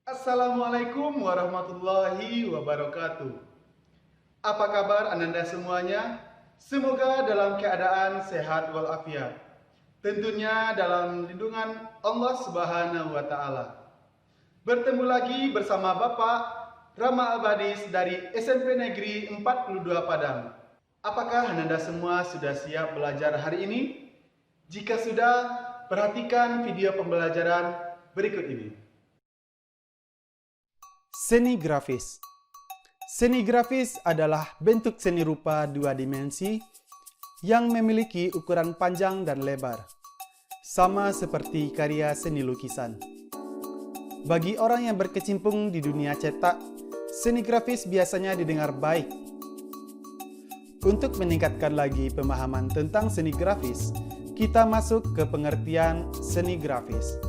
Assalamualaikum warahmatullahi wabarakatuh. Apa kabar Ananda semuanya? Semoga dalam keadaan sehat walafiat. Tentunya dalam lindungan Allah Subhanahu wa taala. Bertemu lagi bersama Bapak Rama Albadis dari SMP Negeri 42 Padang. Apakah Ananda semua sudah siap belajar hari ini? Jika sudah, perhatikan video pembelajaran berikut ini. Seni grafis. Seni grafis adalah bentuk seni rupa dua dimensi yang memiliki ukuran panjang dan lebar, sama seperti karya seni lukisan. Bagi orang yang berkecimpung di dunia cetak, seni grafis biasanya didengar baik. Untuk meningkatkan lagi pemahaman tentang seni grafis, kita masuk ke pengertian seni grafis.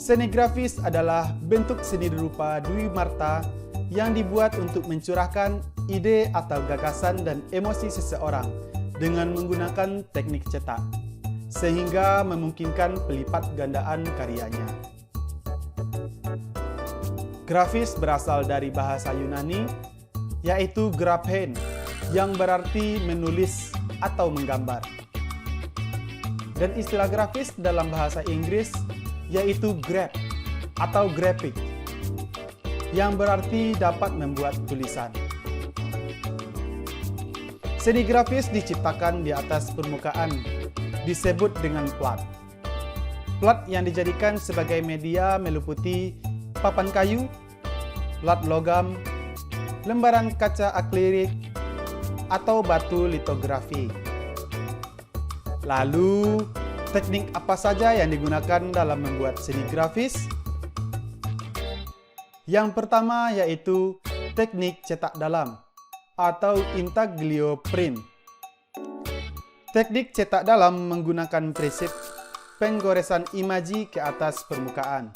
Seni grafis adalah bentuk seni rupa dwimarta yang dibuat untuk mencurahkan ide atau gagasan dan emosi seseorang dengan menggunakan teknik cetak, sehingga memungkinkan pelipat gandaan karyanya. Grafis berasal dari bahasa Yunani, yaitu graphein, yang berarti menulis atau menggambar. Dan istilah grafis dalam bahasa Inggris yaitu graph atau graphic, yang berarti dapat membuat tulisan. Seni grafis diciptakan di atas permukaan, disebut dengan plat. Plat yang dijadikan sebagai media meliputi papan kayu, plat logam, lembaran kaca akrilik, atau batu litografi. Lalu, teknik apa saja yang digunakan dalam membuat seni grafis? Yang pertama yaitu teknik cetak dalam atau intaglio print. Teknik cetak dalam menggunakan prinsip penggoresan imaji ke atas permukaan.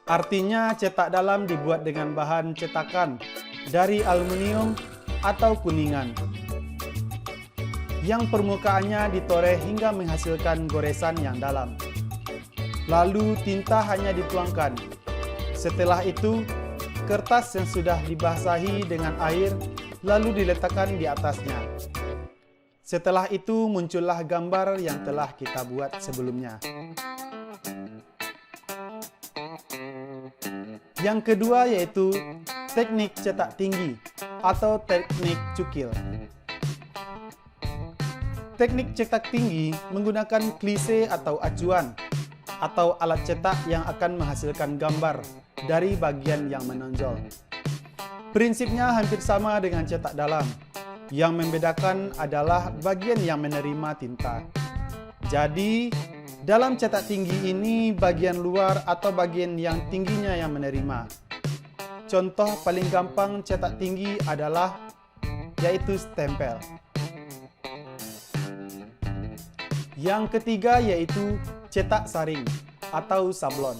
Artinya cetak dalam dibuat dengan bahan cetakan dari aluminium atau kuningan, yang permukaannya ditoreh hingga menghasilkan goresan yang dalam. Lalu tinta hanya dituangkan. Setelah itu, kertas yang sudah dibasahi dengan air lalu diletakkan di atasnya. Setelah itu muncullah gambar yang telah kita buat sebelumnya. Yang kedua yaitu teknik cetak tinggi atau teknik cukil. Teknik cetak tinggi menggunakan klise atau acuan atau alat cetak yang akan menghasilkan gambar dari bagian yang menonjol. Prinsipnya hampir sama dengan cetak dalam. Yang membedakan adalah bagian yang menerima tinta. Jadi, dalam cetak tinggi ini bagian luar atau bagian yang tingginya yang menerima. Contoh paling gampang cetak tinggi adalah yaitu stempel. Yang ketiga yaitu cetak saring atau sablon.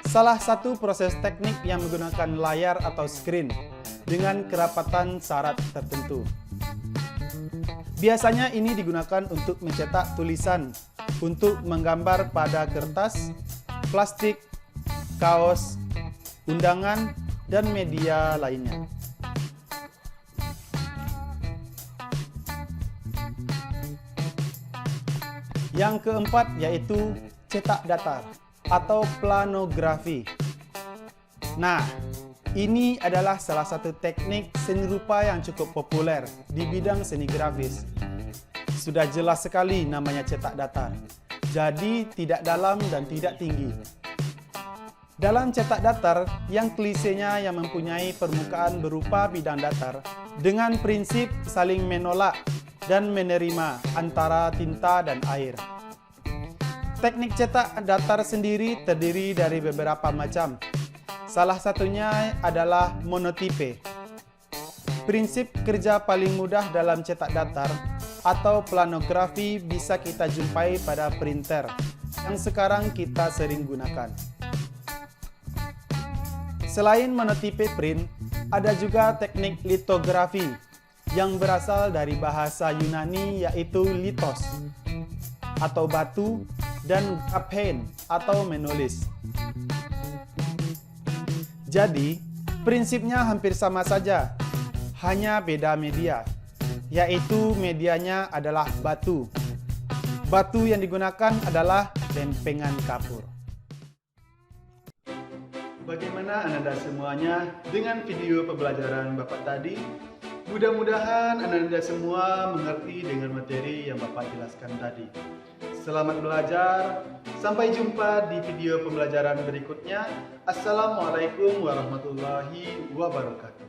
Salah satu proses teknik yang menggunakan layar atau screen dengan kerapatan syarat tertentu. Biasanya ini digunakan untuk mencetak tulisan, untuk menggambar pada kertas, plastik, kaos, undangan, dan media lainnya. Yang keempat yaitu cetak datar atau planografi. Nah, ini adalah salah satu teknik seni rupa yang cukup populer di bidang seni grafis. Sudah jelas sekali namanya cetak datar. Jadi tidak dalam dan tidak tinggi. Dalam cetak datar, yang klisenya yang mempunyai permukaan berupa bidang datar dengan prinsip saling menolak dan menerima antara tinta dan air. Teknik cetak datar sendiri terdiri dari beberapa macam. Salah satunya adalah monotipe. Prinsip kerja paling mudah dalam cetak datar atau planografi bisa kita jumpai pada printer yang sekarang kita sering gunakan. Selain monotipe print, ada juga teknik litografi yang berasal dari bahasa Yunani yaitu litos atau batu dan graphen atau menulis. Jadi, prinsipnya hampir sama saja, hanya beda media, yaitu medianya adalah batu. Batu yang digunakan adalah lempengan kapur. Bagaimana Ananda semuanya dengan video pembelajaran Bapak tadi? Mudah-mudahan Ananda semua mengerti dengan materi yang Bapak jelaskan tadi. Selamat belajar, sampai jumpa di video pembelajaran berikutnya. Assalamualaikum warahmatullahi wabarakatuh.